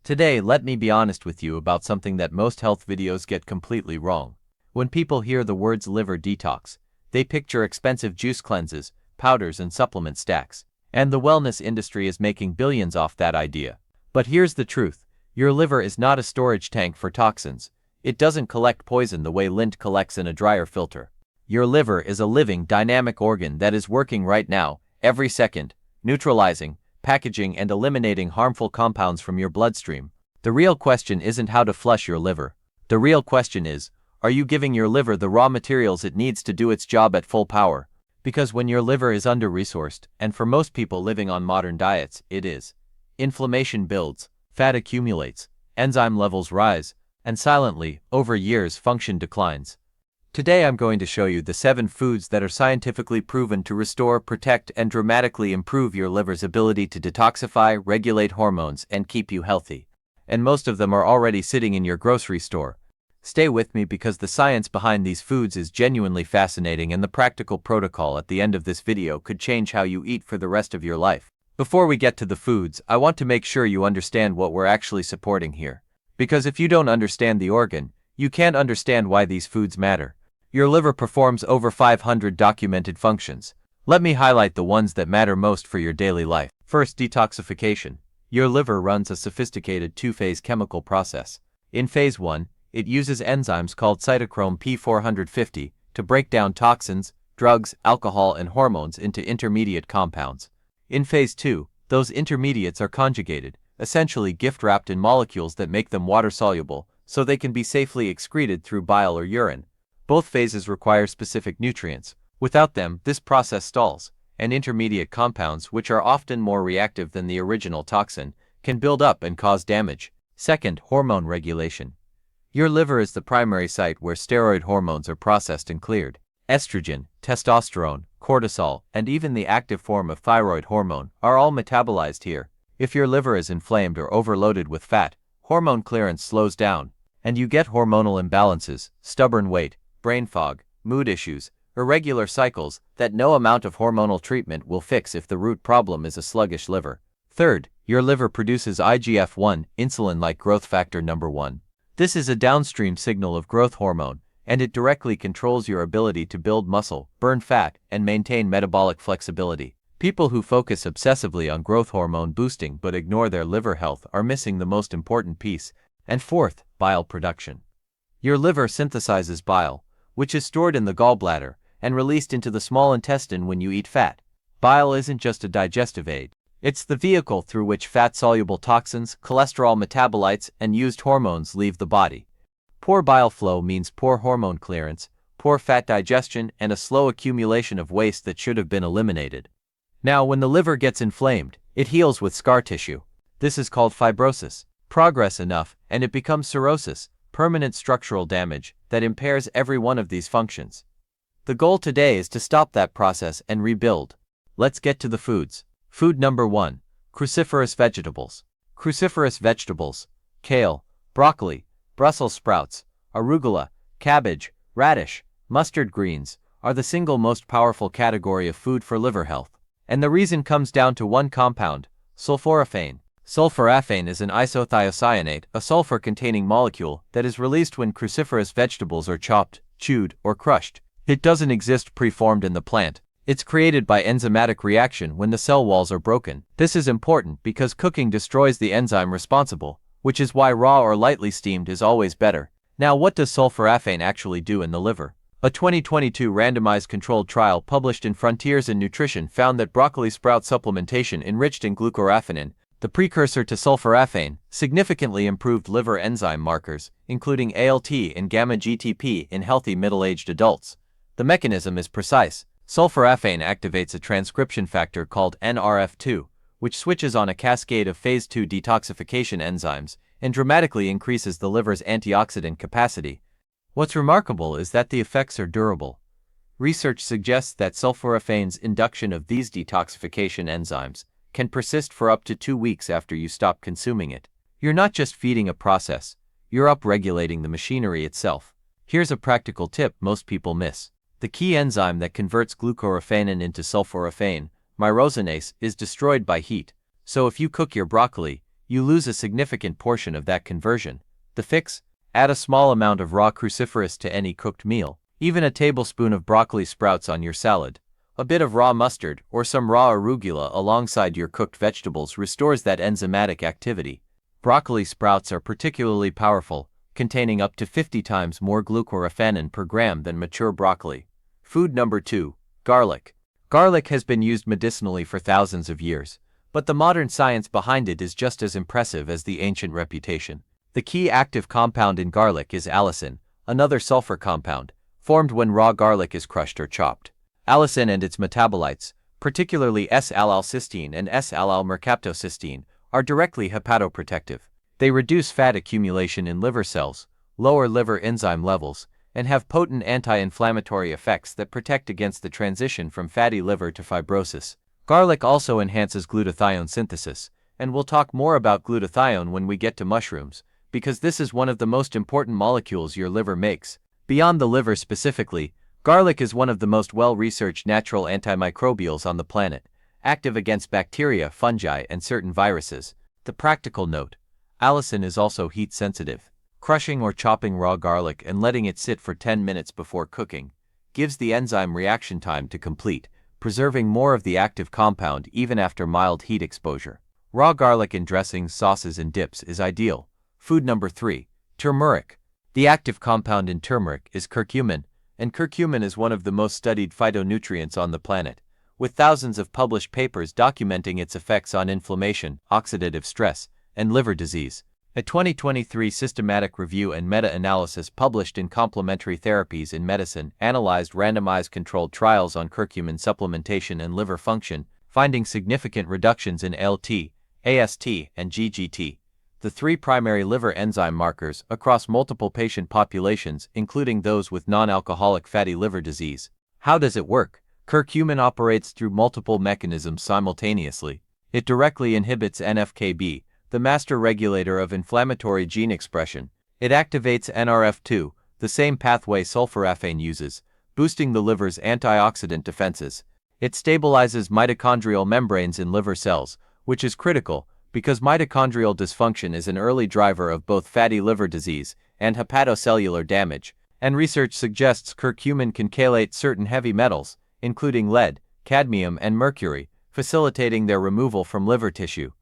Today, let me be honest with you about something that most health videos get completely wrong. When people hear the words liver detox, they picture expensive juice cleanses, powders and supplement stacks. And the wellness industry is making billions off that idea. But here's the truth. Your liver is not a storage tank for toxins. It doesn't collect poison the way lint collects in a dryer filter. Your liver is a living, dynamic organ that is working right now, every second, neutralizing, packaging and eliminating harmful compounds from your bloodstream. The real question isn't how to flush your liver. The real question is, are you giving your liver the raw materials it needs to do its job at full power? Because when your liver is under-resourced, and for most people living on modern diets, it is, inflammation builds, fat accumulates, enzyme levels rise, and silently, over years, function declines. Today I'm going to show you the 7 foods that are scientifically proven to restore, protect, and dramatically improve your liver's ability to detoxify, regulate hormones, and keep you healthy. And most of them are already sitting in your grocery store. Stay with me because the science behind these foods is genuinely fascinating and the practical protocol at the end of this video could change how you eat for the rest of your life. Before we get to the foods, I want to make sure you understand what we're actually supporting here. Because if you don't understand the organ, you can't understand why these foods matter. Your liver performs over 500 documented functions. Let me highlight the ones that matter most for your daily life. First, detoxification. Your liver runs a sophisticated 2-phase chemical process. In phase 1, it uses enzymes called cytochrome P450 to break down toxins, drugs, alcohol, and hormones into intermediate compounds. In phase 2, those intermediates are conjugated, essentially gift-wrapped in molecules that make them water-soluble, so they can be safely excreted through bile or urine. Both phases require specific nutrients. Without them, this process stalls, and intermediate compounds, which are often more reactive than the original toxin, can build up and cause damage. Second, hormone regulation. Your liver is the primary site where steroid hormones are processed and cleared. Estrogen, testosterone, cortisol, and even the active form of thyroid hormone are all metabolized here. If your liver is inflamed or overloaded with fat, hormone clearance slows down, and you get hormonal imbalances, stubborn weight, brain fog, mood issues, irregular cycles that no amount of hormonal treatment will fix if the root problem is a sluggish liver. Third, your liver produces IGF-1, insulin-like growth factor number 1. This is a downstream signal of growth hormone, and it directly controls your ability to build muscle, burn fat, and maintain metabolic flexibility. People who focus obsessively on growth hormone boosting but ignore their liver health are missing the most important piece. And fourth, bile production. Your liver synthesizes bile, which is stored in the gallbladder and released into the small intestine when you eat fat. Bile isn't just a digestive aid. It's the vehicle through which fat-soluble toxins, cholesterol metabolites, and used hormones leave the body. Poor bile flow means poor hormone clearance, poor fat digestion, and a slow accumulation of waste that should have been eliminated. Now, when the liver gets inflamed, it heals with scar tissue. This is called fibrosis. Progress enough, and it becomes cirrhosis, permanent structural damage that impairs every one of these functions. The goal today is to stop that process and rebuild. Let's get to the foods. Food number 1. Cruciferous vegetables. Cruciferous vegetables, kale, broccoli, Brussels sprouts, arugula, cabbage, radish, mustard greens, are the single most powerful category of food for liver health. And the reason comes down to one compound, sulforaphane. Sulforaphane is an isothiocyanate, a sulfur-containing molecule that is released when cruciferous vegetables are chopped, chewed, or crushed. It doesn't exist preformed in the plant. It's created by enzymatic reaction when the cell walls are broken. This is important because cooking destroys the enzyme responsible, which is why raw or lightly steamed is always better. Now, what does sulforaphane actually do in the liver? A 2022 randomized controlled trial published in Frontiers in Nutrition found that broccoli sprout supplementation enriched in glutathione, the precursor to sulforaphane, significantly improved liver enzyme markers, including ALT and gamma-GTP in healthy middle-aged adults. The mechanism is precise. Sulforaphane activates a transcription factor called NRF2, which switches on a cascade of phase 2 detoxification enzymes and dramatically increases the liver's antioxidant capacity. What's remarkable is that the effects are durable. Research suggests that sulforaphane's induction of these detoxification enzymes can persist for up to 2 weeks after you stop consuming it. You're not just feeding a process, you're upregulating the machinery itself. Here's a practical tip most people miss. The key enzyme that converts glucoraphanin into sulforaphane, myrosinase, is destroyed by heat. So if you cook your broccoli, you lose a significant portion of that conversion. The fix? Add a small amount of raw cruciferous to any cooked meal, even a tablespoon of broccoli sprouts on your salad. A bit of raw mustard or some raw arugula alongside your cooked vegetables restores that enzymatic activity. Broccoli sprouts are particularly powerful, containing up to 50 times more glutathione per gram than mature broccoli. Food number 2. Garlic. Garlic has been used medicinally for thousands of years, but the modern science behind it is just as impressive as the ancient reputation. The key active compound in garlic is allicin, another sulfur compound, formed when raw garlic is crushed or chopped. Allicin and its metabolites, particularly S-allylcysteine and S-allylmercaptocysteine, are directly hepatoprotective. They reduce fat accumulation in liver cells, lower liver enzyme levels, and have potent anti-inflammatory effects that protect against the transition from fatty liver to fibrosis. Garlic also enhances glutathione synthesis, and we'll talk more about glutathione when we get to mushrooms, because this is one of the most important molecules your liver makes. Beyond the liver specifically, garlic is one of the most well-researched natural antimicrobials on the planet, active against bacteria, fungi, and certain viruses. The practical note: allicin is also heat-sensitive. Crushing or chopping raw garlic and letting it sit for 10 minutes before cooking gives the enzyme reaction time to complete, preserving more of the active compound even after mild heat exposure. Raw garlic in dressings, sauces, and dips is ideal. Food number 3. Turmeric. The active compound in turmeric is curcumin, and curcumin is one of the most studied phytonutrients on the planet, with thousands of published papers documenting its effects on inflammation, oxidative stress, and liver disease. A 2023 systematic review and meta-analysis published in Complementary Therapies in Medicine analyzed randomized controlled trials on curcumin supplementation and liver function, finding significant reductions in ALT, AST, and GGT, the three primary liver enzyme markers, across multiple patient populations, including those with non-alcoholic fatty liver disease. How does it work? Curcumin operates through multiple mechanisms simultaneously. It directly inhibits NF-κB, the master regulator of inflammatory gene expression. It activates NRF2, the same pathway sulforaphane uses, boosting the liver's antioxidant defenses. It stabilizes mitochondrial membranes in liver cells, which is critical because mitochondrial dysfunction is an early driver of both fatty liver disease and hepatocellular damage, and research suggests curcumin can chelate certain heavy metals, including lead, cadmium, and mercury, facilitating their removal from liver tissue.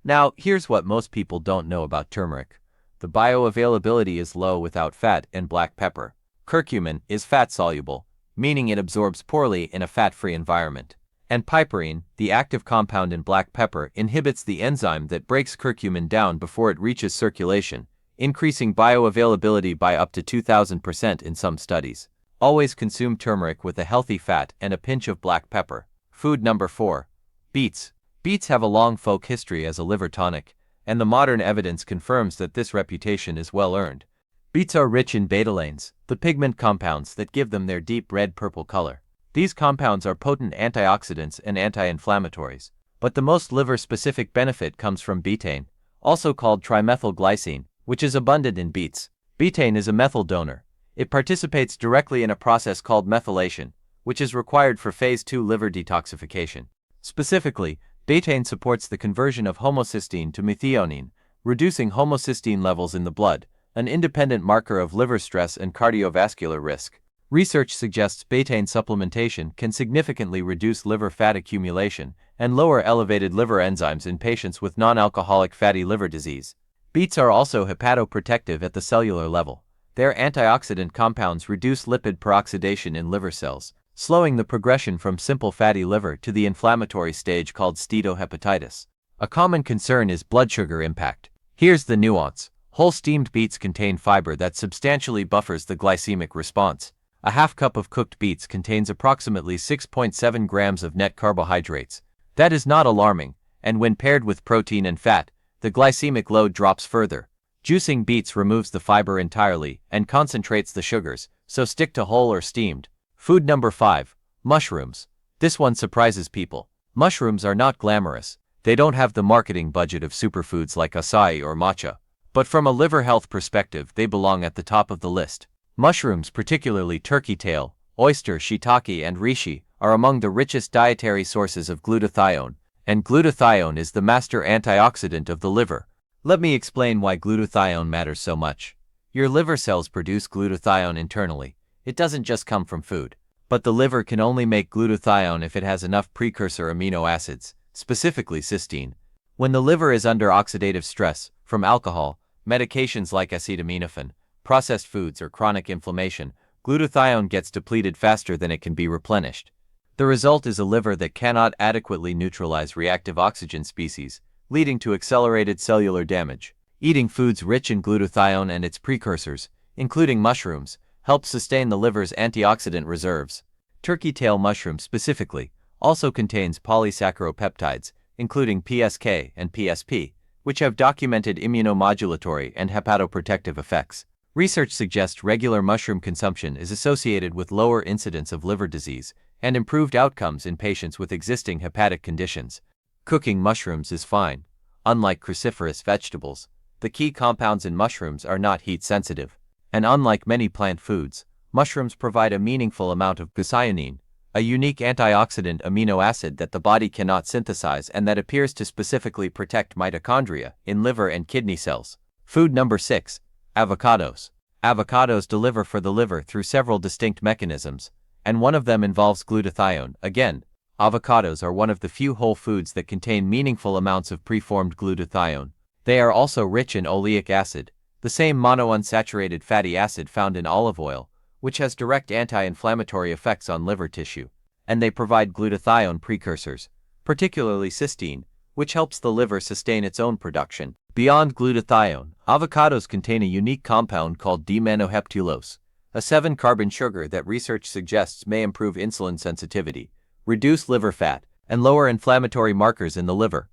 Now, here's what most people don't know about turmeric. The bioavailability is low without fat and black pepper. Curcumin is fat-soluble, meaning it absorbs poorly in a fat-free environment. And piperine, the active compound in black pepper, inhibits the enzyme that breaks curcumin down before it reaches circulation, increasing bioavailability by up to 2,000% in some studies. Always consume turmeric with a healthy fat and a pinch of black pepper. Food number 4. Beets. Beets have a long folk history as a liver tonic, and the modern evidence confirms that this reputation is well earned. Beets are rich in betalains, the pigment compounds that give them their deep red-purple color. These compounds are potent antioxidants and anti-inflammatories, but the most liver-specific benefit comes from betaine, also called trimethylglycine, which is abundant in beets. Betaine is a methyl donor. It participates directly in a process called methylation, which is required for phase 2 liver detoxification. Specifically, betaine supports the conversion of homocysteine to methionine, reducing homocysteine levels in the blood, an independent marker of liver stress and cardiovascular risk. Research suggests betaine supplementation can significantly reduce liver fat accumulation and lower elevated liver enzymes in patients with non-alcoholic fatty liver disease. Beets are also hepatoprotective at the cellular level. Their antioxidant compounds reduce lipid peroxidation in liver cells, slowing the progression from simple fatty liver to the inflammatory stage called steatohepatitis. A common concern is blood sugar impact. Here's the nuance. Whole steamed beets contain fiber that substantially buffers the glycemic response. A half cup of cooked beets contains approximately 6.7 grams of net carbohydrates. That is not alarming, and when paired with protein and fat, the glycemic load drops further. Juicing beets removes the fiber entirely and concentrates the sugars, so stick to whole or steamed. Food number 5. Mushrooms. This one surprises people. Mushrooms are not glamorous. They don't have the marketing budget of superfoods like acai or matcha. But from a liver health perspective, they belong at the top of the list. Mushrooms, particularly turkey tail, oyster, shiitake, and reishi, are among the richest dietary sources of glutathione, and glutathione is the master antioxidant of the liver. Let me explain why glutathione matters so much. Your liver cells produce glutathione internally. It doesn't just come from food. But the liver can only make glutathione if it has enough precursor amino acids, specifically cysteine. When the liver is under oxidative stress, from alcohol, medications like acetaminophen, processed foods or chronic inflammation, glutathione gets depleted faster than it can be replenished. The result is a liver that cannot adequately neutralize reactive oxygen species, leading to accelerated cellular damage. Eating foods rich in glutathione and its precursors, including mushrooms, helps sustain the liver's antioxidant reserves. Turkey tail mushroom specifically also contains polysaccharopeptides, including PSK and PSP, which have documented immunomodulatory and hepatoprotective effects. Research suggests regular mushroom consumption is associated with lower incidence of liver disease and improved outcomes in patients with existing hepatic conditions. Cooking mushrooms is fine. Unlike cruciferous vegetables, the key compounds in mushrooms are not heat sensitive. And unlike many plant foods, mushrooms provide a meaningful amount of glutathione, a unique antioxidant amino acid that the body cannot synthesize and that appears to specifically protect mitochondria in liver and kidney cells. Food number 6. Avocados. Avocados deliver for the liver through several distinct mechanisms, and one of them involves glutathione. Again, avocados are one of the few whole foods that contain meaningful amounts of preformed glutathione. They are also rich in oleic acid, the same monounsaturated fatty acid found in olive oil, which has direct anti-inflammatory effects on liver tissue, and they provide glutathione precursors, particularly cysteine, which helps the liver sustain its own production. Beyond glutathione, avocados contain a unique compound called D-manoheptulose, a 7-carbon sugar that research suggests may improve insulin sensitivity, reduce liver fat, and lower inflammatory markers in the liver.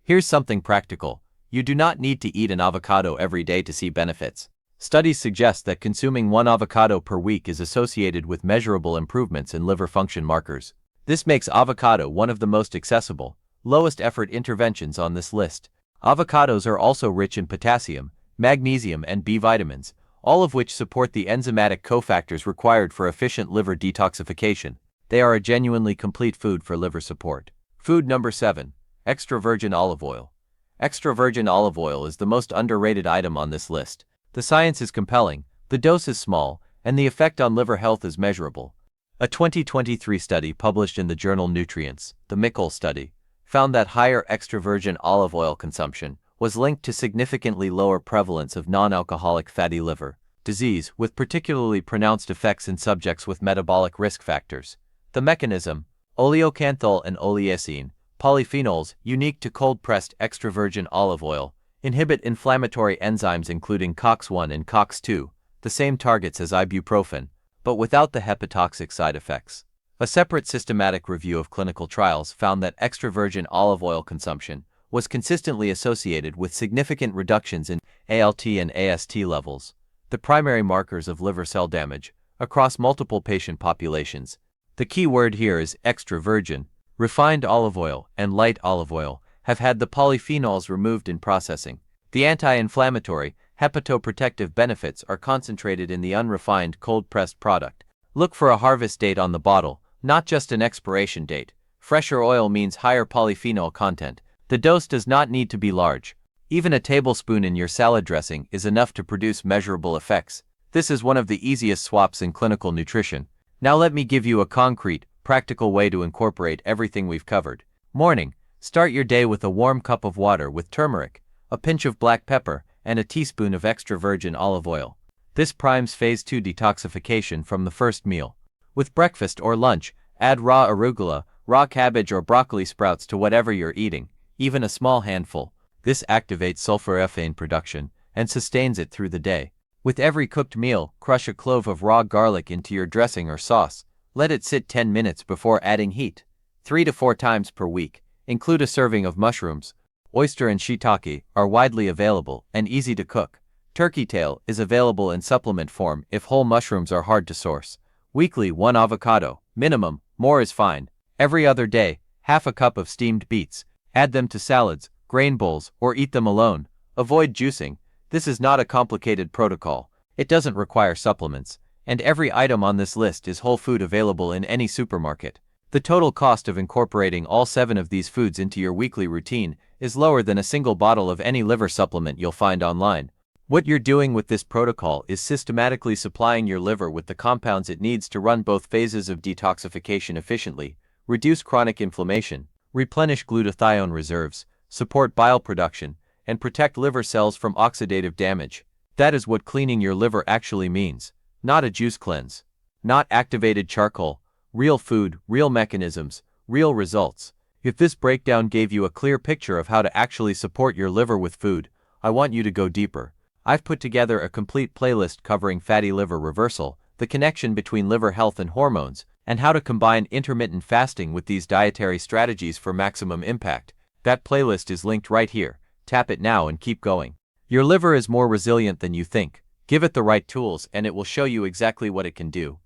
Here's something practical. You do not need to eat an avocado every day to see benefits. Studies suggest that consuming 1 avocado per week is associated with measurable improvements in liver function markers. This makes avocado one of the most accessible, lowest-effort interventions on this list. Avocados are also rich in potassium, magnesium, and B vitamins, all of which support the enzymatic cofactors required for efficient liver detoxification. They are a genuinely complete food for liver support. Food number 7. Extra virgin olive oil. Extra virgin olive oil is the most underrated item on this list. The science is compelling, the dose is small, and the effect on liver health is measurable. A 2023 study published in the journal Nutrients, the Mickle study, found that higher extra virgin olive oil consumption was linked to significantly lower prevalence of non-alcoholic fatty liver disease, with particularly pronounced effects in subjects with metabolic risk factors. The mechanism, oleocanthal and oleacine, polyphenols unique to cold-pressed extra virgin olive oil, inhibit inflammatory enzymes including COX-1 and COX-2, the same targets as ibuprofen, but without the hepatotoxic side effects. A separate systematic review of clinical trials found that extra virgin olive oil consumption was consistently associated with significant reductions in ALT and AST levels, the primary markers of liver cell damage, across multiple patient populations. The key word here is extra virgin. Refined olive oil and light olive oil have had the polyphenols removed in processing. The anti-inflammatory, hepatoprotective benefits are concentrated in the unrefined cold-pressed product. Look for a harvest date on the bottle, not just an expiration date. Fresher oil means higher polyphenol content. The dose does not need to be large. Even a tablespoon in your salad dressing is enough to produce measurable effects. This is one of the easiest swaps in clinical nutrition. Now let me give you a concrete, practical way to incorporate everything we've covered. Morning. Start your day with a warm cup of water with turmeric, a pinch of black pepper, and a teaspoon of extra virgin olive oil. This primes phase 2 detoxification from the first meal. With breakfast or lunch, add raw arugula, raw cabbage or broccoli sprouts to whatever you're eating, even a small handful. This activates sulforaphane production and sustains it through the day. With every cooked meal, crush a clove of raw garlic into your dressing or sauce. Let it sit 10 minutes before adding heat. 3 to 4 times per week. Include a serving of mushrooms. Oyster and shiitake are widely available and easy to cook. Turkey tail is available in supplement form if whole mushrooms are hard to source. Weekly 1 avocado, minimum, more is fine. Every other day, half a cup of steamed beets. Add them to salads, grain bowls, or eat them alone. Avoid juicing. This is not a complicated protocol. It doesn't require supplements. And every item on this list is whole food available in any supermarket. The total cost of incorporating all 7 of these foods into your weekly routine is lower than a single bottle of any liver supplement you'll find online. What you're doing with this protocol is systematically supplying your liver with the compounds it needs to run both phases of detoxification efficiently, reduce chronic inflammation, replenish glutathione reserves, support bile production, and protect liver cells from oxidative damage. That is what cleaning your liver actually means, not a juice cleanse. Not activated charcoal, real food, real mechanisms, real results. If this breakdown gave you a clear picture of how to actually support your liver with food, I want you to go deeper. I've put together a complete playlist covering fatty liver reversal, the connection between liver health and hormones, and how to combine intermittent fasting with these dietary strategies for maximum impact. That playlist is linked right here. Tap it now and keep going. Your liver is more resilient than you think. Give it the right tools and it will show you exactly what it can do.